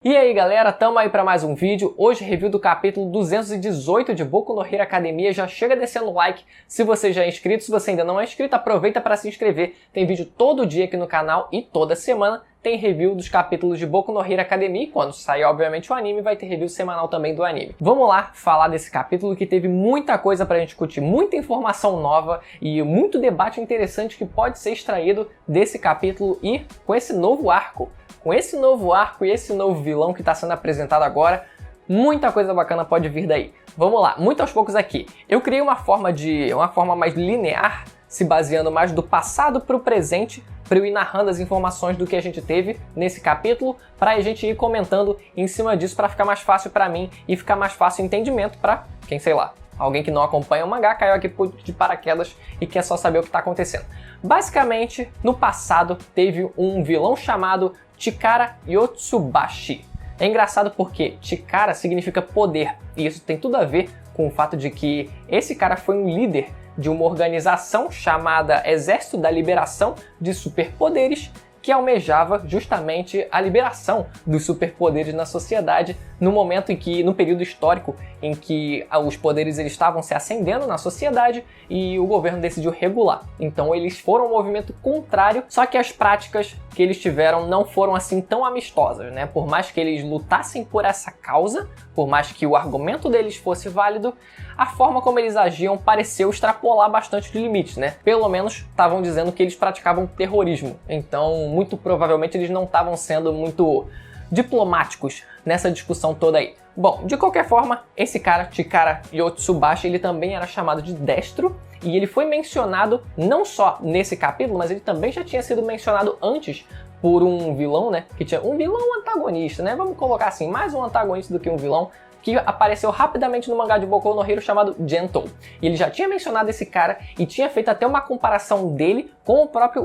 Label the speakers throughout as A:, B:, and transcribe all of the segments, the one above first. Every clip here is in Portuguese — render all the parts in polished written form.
A: E aí galera, tamo aí para mais um vídeo. Hoje review do capítulo 218 de Boku no Hero Academia. Já chega descendo o like se você já é inscrito. Se você ainda não é inscrito, aproveita para se inscrever. Tem vídeo todo dia aqui no canal e toda semana tem review dos capítulos de Boku no Hero Academia. E quando sair obviamente o anime, vai ter review semanal também do anime. Vamos lá falar desse capítulo que teve muita coisa pra gente discutir, muita informação nova e muito debate interessante que pode ser extraído desse capítulo e com esse novo arco. Com esse novo arco e esse novo vilão que está sendo apresentado agora, muita coisa bacana pode vir daí. Vamos lá, muito aos poucos aqui. Eu criei uma forma mais linear, se baseando mais do passado para o presente, para eu ir narrando as informações do que a gente teve nesse capítulo, para a gente ir comentando em cima disso, para ficar mais fácil para mim e ficar mais fácil o entendimento para quem, sei lá, alguém que não acompanha o mangá, caiu aqui de paraquedas e quer só saber o que está acontecendo. Basicamente, no passado, teve um vilão chamado Chikara Yotsubashi. É engraçado porque Chikara significa poder, e isso tem tudo a ver com o fato de que esse cara foi um líder de uma organização chamada Exército da Liberação de Superpoderes, que almejava justamente a liberação dos superpoderes na sociedade no momento em que, no período histórico em que os poderes eles estavam se acendendo na sociedade e o governo decidiu regular. Então eles foram um movimento contrário, só que as práticas que eles tiveram não foram assim tão amistosas, né? Por mais que eles lutassem por essa causa, por mais que o argumento deles fosse válido, a forma como eles agiam pareceu extrapolar bastante os limites, né? Pelo menos estavam dizendo que eles praticavam terrorismo, então muito provavelmente eles não estavam sendo muito diplomáticos nessa discussão toda aí. Bom, de qualquer forma, esse cara, Chikara Yotsubashi, ele também era chamado de Destro, e ele foi mencionado não só nesse capítulo, mas ele também já tinha sido mencionado antes por um vilão, né? Que tinha um vilão antagonista, né? Vamos colocar assim, mais um antagonista do que um vilão, que apareceu rapidamente no mangá de Boku no Hero chamado Gentle. E ele já tinha mencionado esse cara e tinha feito até uma comparação dele com o próprio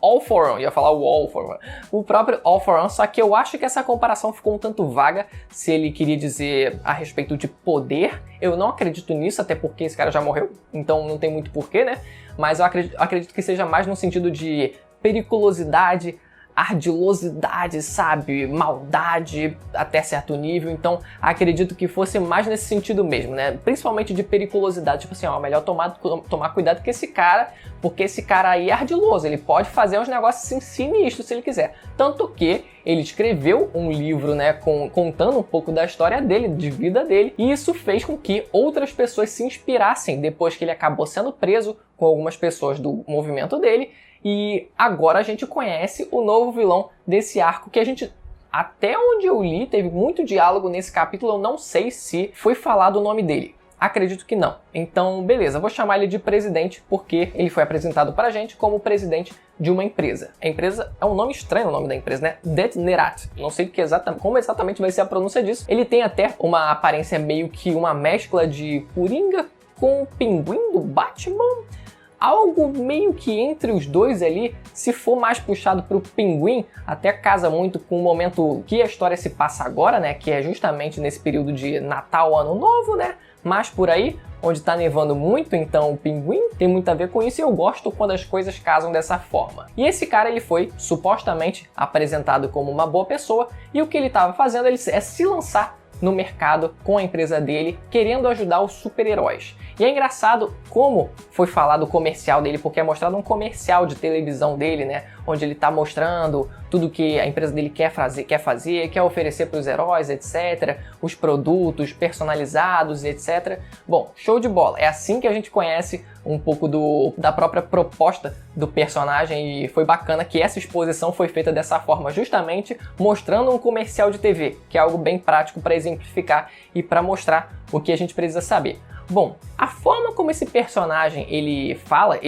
A: All For One. Ia falar o All For One. O próprio All For One, só que eu acho que essa comparação ficou um tanto vaga se ele queria dizer a respeito de poder. Eu não acredito nisso, até porque esse cara já morreu, então não tem muito porquê, né? Mas eu acredito que seja mais no sentido de periculosidade, ardilosidade, sabe? Maldade até certo nível, então acredito que fosse mais nesse sentido mesmo, né? Principalmente de periculosidade, tipo assim, ó, melhor tomar cuidado com esse cara, porque esse cara aí é ardiloso, ele pode fazer uns negócios assim, sinistros se ele quiser. Tanto que ele escreveu um livro, né, contando um pouco da história dele, de vida dele, e isso fez com que outras pessoas se inspirassem depois que ele acabou sendo preso com algumas pessoas do movimento dele. E agora a gente conhece o novo vilão desse arco que a gente, até onde eu li, teve muito diálogo nesse capítulo, eu não sei se foi falado o nome dele. Acredito que não. Então, beleza, vou chamar ele de presidente porque ele foi apresentado pra gente como presidente de uma empresa. A empresa é um nome estranho, o nome da empresa, né? Detnerat. Não sei como exatamente vai ser a pronúncia disso. Ele tem até uma aparência meio que uma mescla de Coringa com o Pinguim do Batman. Algo meio que entre os dois ali, se for mais puxado para o Pinguim, até casa muito com o momento que a história se passa agora, né? Que é justamente nesse período de Natal, Ano Novo, né? Mas por aí, onde tá nevando muito, então o Pinguim tem muito a ver com isso e eu gosto quando as coisas casam dessa forma. E esse cara, ele foi supostamente apresentado como uma boa pessoa e o que ele estava fazendo é se lançar no mercado com a empresa dele, querendo ajudar os super-heróis. E é engraçado como foi falado o comercial dele, porque é mostrado um comercial de televisão dele, né? Onde ele tá mostrando tudo que a empresa dele quer fazer, quer oferecer para os heróis, etc. Os produtos personalizados, etc. Bom, show de bola. É assim que a gente conhece um pouco da própria proposta do personagem e foi bacana que essa exposição foi feita dessa forma, justamente mostrando um comercial de TV, que é algo bem prático para exemplificar e para mostrar o que a gente precisa saber. Bom, a forma como esse personagem ele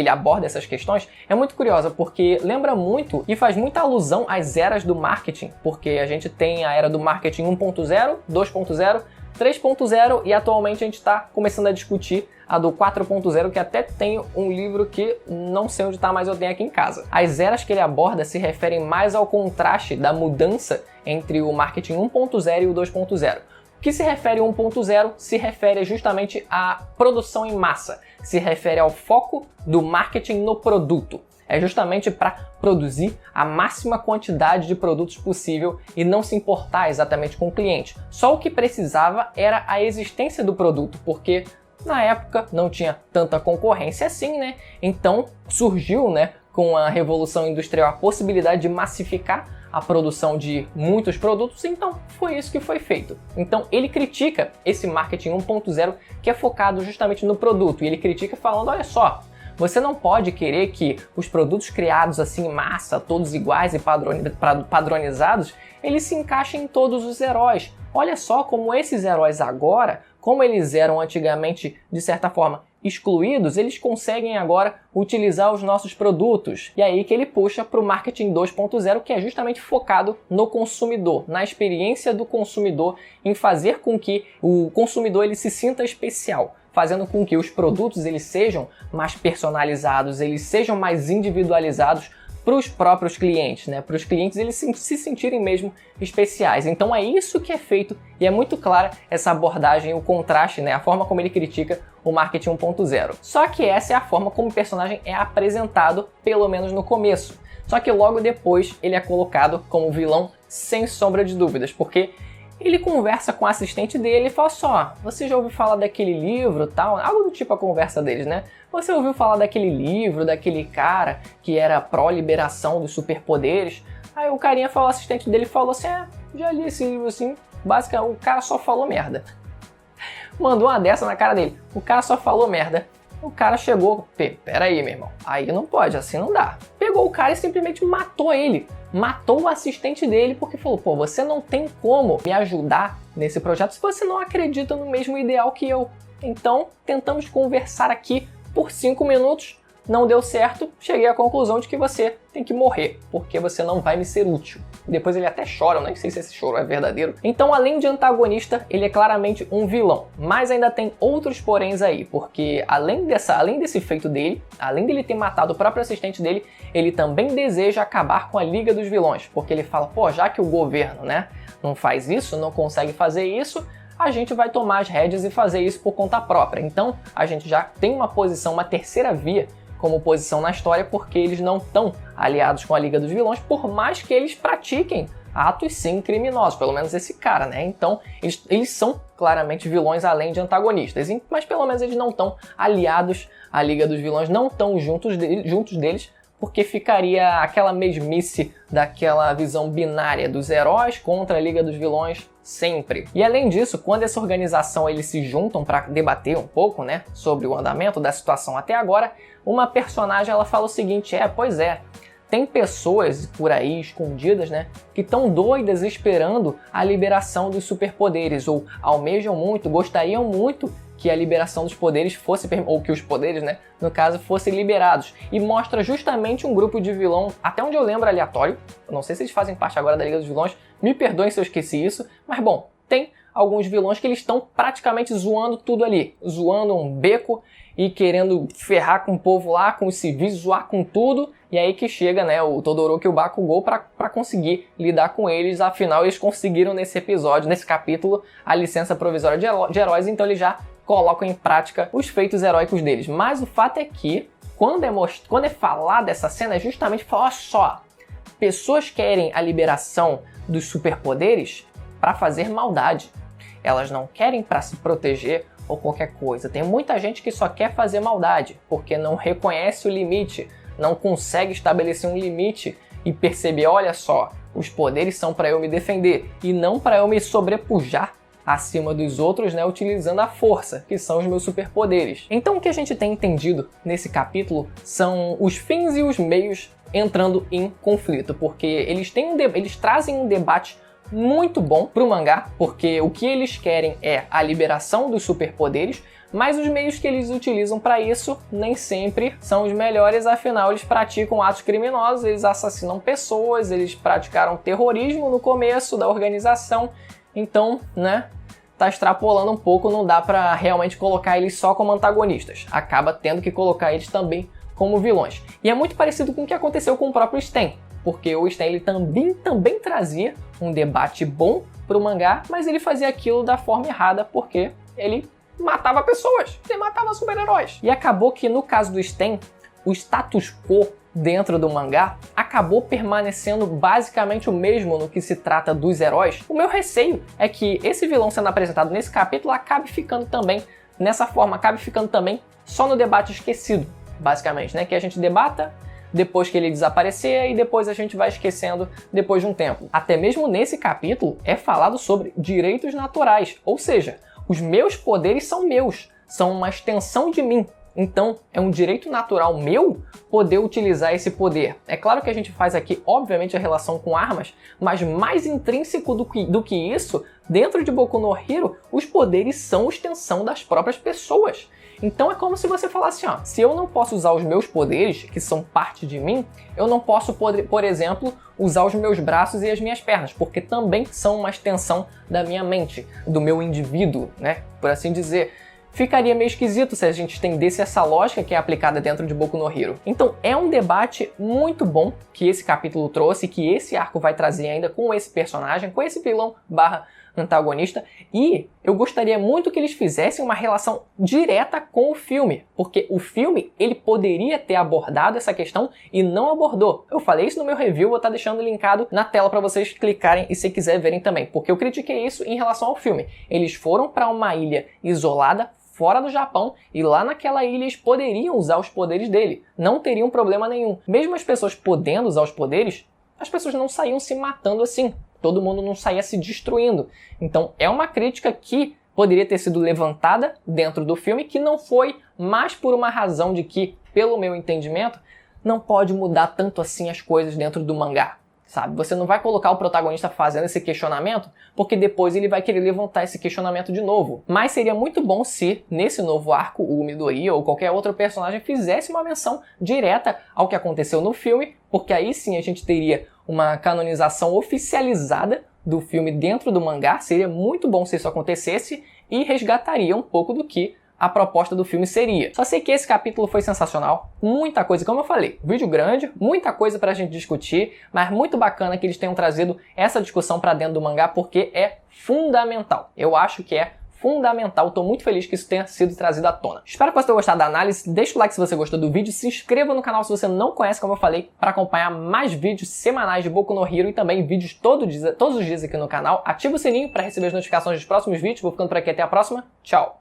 A: aborda essas questões é muito curiosa, porque lembra muito e faz muita alusão às eras do marketing, porque a gente tem a era do marketing 1.0, 2.0, 3.0 e atualmente a gente está começando a discutir a do 4.0, que até tem um livro que não sei onde está, mas eu tenho aqui em casa. As eras que ele aborda se referem mais ao contraste da mudança entre o marketing 1.0 e o 2.0. O que se refere a 1.0 se refere justamente à produção em massa, se refere ao foco do marketing no produto. É justamente para produzir a máxima quantidade de produtos possível e não se importar exatamente com o cliente. Só o que precisava era a existência do produto, porque na época não tinha tanta concorrência assim, né? Então surgiu, né, com a Revolução Industrial a possibilidade de massificar a produção de muitos produtos, então foi isso que foi feito. Então ele critica esse marketing 1.0 que é focado justamente no produto, e ele critica falando, olha só, você não pode querer que os produtos criados assim em massa, todos iguais e padronizados, eles se encaixem em todos os heróis. Olha só como esses heróis agora, como eles eram antigamente, de certa forma, excluídos, eles conseguem agora utilizar os nossos produtos. E aí que ele puxa para o marketing 2.0, que é justamente focado no consumidor, na experiência do consumidor, em fazer com que o consumidor ele se sinta especial, fazendo com que os produtos eles sejam mais personalizados, eles sejam mais individualizados para os próprios clientes, né? Para os clientes eles se sentirem mesmo especiais. Então é isso que é feito e é muito clara essa abordagem, o contraste, né? A forma como ele critica o marketing 1.0. Só que essa é a forma como o personagem é apresentado, pelo menos no começo. Só que logo depois ele é colocado como vilão sem sombra de dúvidas, porque ele conversa com o assistente dele e fala só, você já ouviu falar daquele livro tal? Algo do tipo a conversa deles, né? Você ouviu falar daquele livro, daquele cara que era pró-liberação dos superpoderes? Aí o carinha falou, o assistente dele falou assim, já li esse livro assim, basicamente o cara só falou merda. Mandou uma dessa na cara dele, o cara só falou merda. O cara chegou, peraí, meu irmão, aí não pode, assim não dá. Pegou o cara e simplesmente matou ele. Matou o assistente dele porque falou, pô, você não tem como me ajudar nesse projeto se você não acredita no mesmo ideal que eu. Então, tentamos conversar aqui por 5 minutos, não deu certo, cheguei à conclusão de que você tem que morrer, porque você não vai me ser útil. Depois ele até chora, eu nem sei se esse choro é verdadeiro. Então, além de antagonista, ele é claramente um vilão. Mas ainda tem outros poréns aí, porque além desse feito dele, além dele ter matado o próprio assistente dele, ele também deseja acabar com a Liga dos Vilões, porque ele fala, pô, já que o governo, né, não faz isso, não consegue fazer isso, a gente vai tomar as rédeas e fazer isso por conta própria. Então, a gente já tem uma posição, uma terceira via como posição na história, porque eles não estão aliados com a Liga dos Vilões, por mais que eles pratiquem atos sim criminosos, pelo menos esse cara, né? Então, eles são claramente vilões além de antagonistas, mas pelo menos eles não estão aliados à Liga dos Vilões, não estão juntos deles, porque ficaria aquela mesmice daquela visão binária dos heróis contra a Liga dos Vilões sempre. E além disso, quando essa organização eles se juntam para debater um pouco, né, sobre o andamento da situação até agora, uma personagem ela fala o seguinte, pois é, tem pessoas por aí escondidas, né, que estão doidas esperando a liberação dos superpoderes, ou almejam muito, gostariam muito que a liberação dos poderes fosse, ou que os poderes, né, no caso, fossem liberados. E mostra justamente um grupo de vilão, até onde eu lembro, aleatório. Eu não sei se eles fazem parte agora da Liga dos Vilões, me perdoem se eu esqueci isso, mas bom, tem alguns vilões que eles estão praticamente zoando tudo ali, zoando um beco e querendo ferrar com o povo lá, com os civis, zoar com tudo, e aí que chega, né, o Todoroki e o Bakugou para conseguir lidar com eles. Afinal, eles conseguiram nesse episódio, nesse capítulo, a licença provisória de heróis, então eles já colocam em prática os feitos heróicos deles. Mas o fato é que, quando é falar dessa cena, é justamente falar, olha só, pessoas querem a liberação dos superpoderes para fazer maldade. Elas não querem para se proteger ou qualquer coisa. Tem muita gente que só quer fazer maldade, porque não reconhece o limite, não consegue estabelecer um limite e perceber, olha só, os poderes são para eu me defender e não para eu me sobrepujar acima dos outros, né, utilizando a força, que são os meus superpoderes. Então o que a gente tem entendido nesse capítulo são os fins e os meios entrando em conflito, porque eles trazem um debate muito bom para o mangá, porque o que eles querem é a liberação dos superpoderes, mas os meios que eles utilizam para isso nem sempre são os melhores, afinal eles praticam atos criminosos, eles assassinam pessoas, eles praticaram terrorismo no começo da organização, então, né, tá extrapolando um pouco, não dá pra realmente colocar eles só como antagonistas. Acaba tendo que colocar eles também como vilões. E é muito parecido com o que aconteceu com o próprio Sten, porque o Sten ele também trazia um debate bom pro mangá, mas ele fazia aquilo da forma errada, porque ele matava pessoas, ele matava super-heróis. E acabou que no caso do Sten, o status quo dentro do mangá acabou permanecendo basicamente o mesmo no que se trata dos heróis, o meu receio é que esse vilão sendo apresentado nesse capítulo acabe ficando também nessa forma, acabe ficando também só no debate esquecido, basicamente, né? Que a gente debata depois que ele desaparecer e depois a gente vai esquecendo depois de um tempo. Até mesmo nesse capítulo é falado sobre direitos naturais, ou seja, os meus poderes são meus, são uma extensão de mim. Então, é um direito natural meu poder utilizar esse poder. É claro que a gente faz aqui, obviamente, a relação com armas, mas mais intrínseco do que isso, dentro de Boku no Hero, os poderes são extensão das próprias pessoas. Então é como se você falasse, ó, se eu não posso usar os meus poderes, que são parte de mim, eu não posso, por exemplo, usar os meus braços e as minhas pernas, porque também são uma extensão da minha mente, do meu indivíduo, né? Por assim dizer. Ficaria meio esquisito se a gente estendesse essa lógica que é aplicada dentro de Boku no Hero. Então é um debate muito bom que esse capítulo trouxe, que esse arco vai trazer ainda com esse personagem, com esse vilão barra antagonista, e eu gostaria muito que eles fizessem uma relação direta com o filme, porque o filme ele poderia ter abordado essa questão e não abordou. Eu falei isso no meu review, vou estar deixando linkado na tela para vocês clicarem e se quiser verem também, porque eu critiquei isso em relação ao filme. Eles foram para uma ilha isolada, fora do Japão, e lá naquela ilha eles poderiam usar os poderes dele, não teriam problema nenhum. Mesmo as pessoas podendo usar os poderes, as pessoas não saíam se matando assim, todo mundo não saía se destruindo. Então é uma crítica que poderia ter sido levantada dentro do filme, que não foi, mas por uma razão de que, pelo meu entendimento, não pode mudar tanto assim as coisas dentro do mangá. Sabe? Você não vai colocar o protagonista fazendo esse questionamento, porque depois ele vai querer levantar esse questionamento de novo. Mas seria muito bom se, nesse novo arco, o Midoriya ou qualquer outro personagem fizesse uma menção direta ao que aconteceu no filme, porque aí sim a gente teria uma canonização oficializada do filme dentro do mangá. Seria muito bom se isso acontecesse e resgataria um pouco do que a proposta do filme seria. Só sei que esse capítulo foi sensacional, muita coisa, como eu falei, vídeo grande, muita coisa pra gente discutir, mas muito bacana que eles tenham trazido essa discussão pra dentro do mangá, porque é fundamental. Eu acho que é fundamental, tô muito feliz que isso tenha sido trazido à tona. Espero que você tenha gostado da análise, deixa o like se você gostou do vídeo, se inscreva no canal se você não conhece, como eu falei, para acompanhar mais vídeos semanais de Boku no Hero e também vídeos todos os dias aqui no canal. Ativa o sininho para receber as notificações dos próximos vídeos, vou ficando por aqui, até a próxima, tchau!